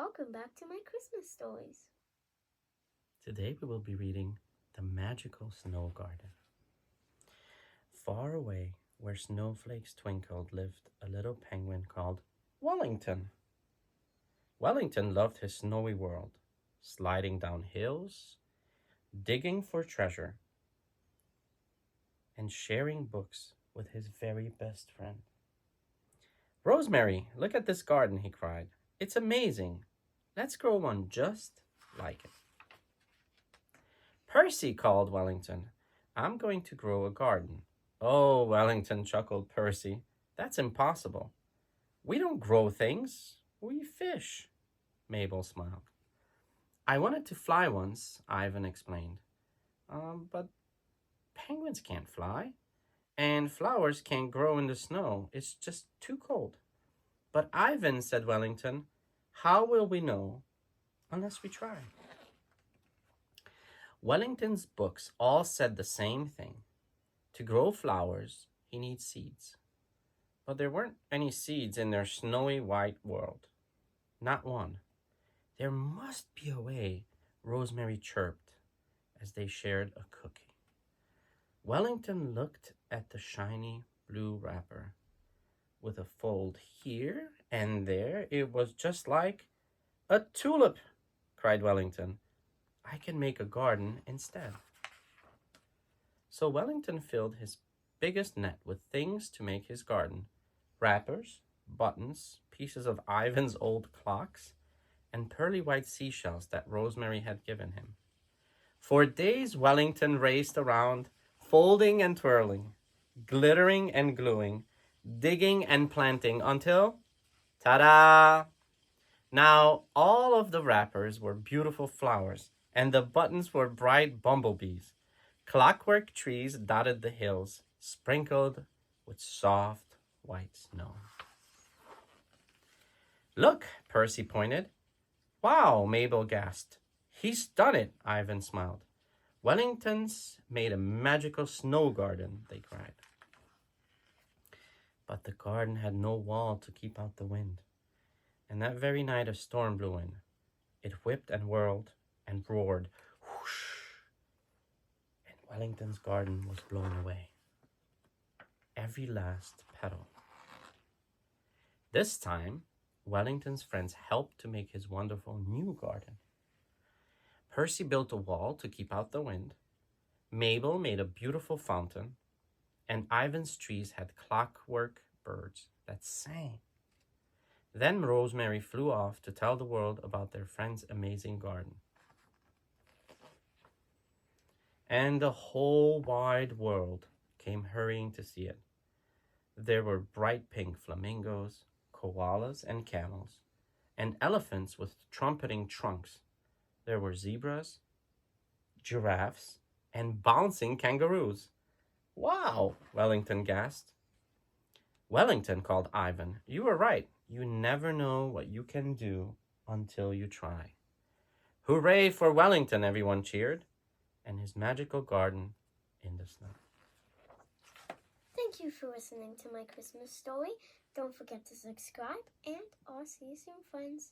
Welcome back to my Christmas stories. Today we will be reading The Magical Snow Garden. Far away, where snowflakes twinkled, lived a little penguin called Wellington. Wellington loved his snowy world, sliding down hills, digging for treasure, and sharing books with his very best friend. Rosemary, look at this garden, he cried. It's amazing. Let's grow one just like it. Percy, called Wellington. I'm going to grow a garden. Oh, Wellington, chuckled Percy. That's impossible. We don't grow things, we fish. Mabel smiled. I wanted to fly once, Ivan explained. But penguins can't fly, and flowers can't grow in the snow. It's just too cold. But Ivan, said Wellington, how will we know unless we try? Wellington's books all said the same thing. To grow flowers, he needs seeds. But there weren't any seeds in their snowy white world. Not one. There must be a way, Rosemary chirped as they shared a cookie. Wellington looked at the shiny blue wrapper. With a fold here and there, it was just like a tulip, cried Wellington. I can make a garden instead. So Wellington filled his biggest net with things to make his garden. Wrappers, buttons, pieces of Ivan's old clocks, and pearly white seashells that Rosemary had given him. For days Wellington raced around, folding and twirling, glittering and gluing, digging and planting until, ta-da! Now all of the wrappers were beautiful flowers, and the buttons were bright bumblebees. Clockwork trees dotted the hills, sprinkled with soft white snow. Look, Percy pointed. Wow, Mabel gasped. He's done it, Ivan smiled. Wellington's made a magical snow garden, they cried. But the garden had no wall to keep out the wind. And that very night a storm blew in. It whipped and whirled and roared, whoosh, and Wellington's garden was blown away. Every last petal. This time, Wellington's friends helped to make his wonderful new garden. Percy built a wall to keep out the wind. Mabel made a beautiful fountain, and Ivan's trees had clockwork birds that sang. Then Rosemary flew off to tell the world about their friend's amazing garden. And the whole wide world came hurrying to see it. There were bright pink flamingos, koalas and camels, and elephants with trumpeting trunks. There were zebras, giraffes, and bouncing kangaroos. Wow, Wellington gasped. Wellington, called Ivan, you were right. You never know what you can do until you try. Hooray for Wellington, everyone cheered, and his magical garden in the snow. Thank you for listening to my Christmas story. Don't forget to subscribe, and I'll see you soon, friends.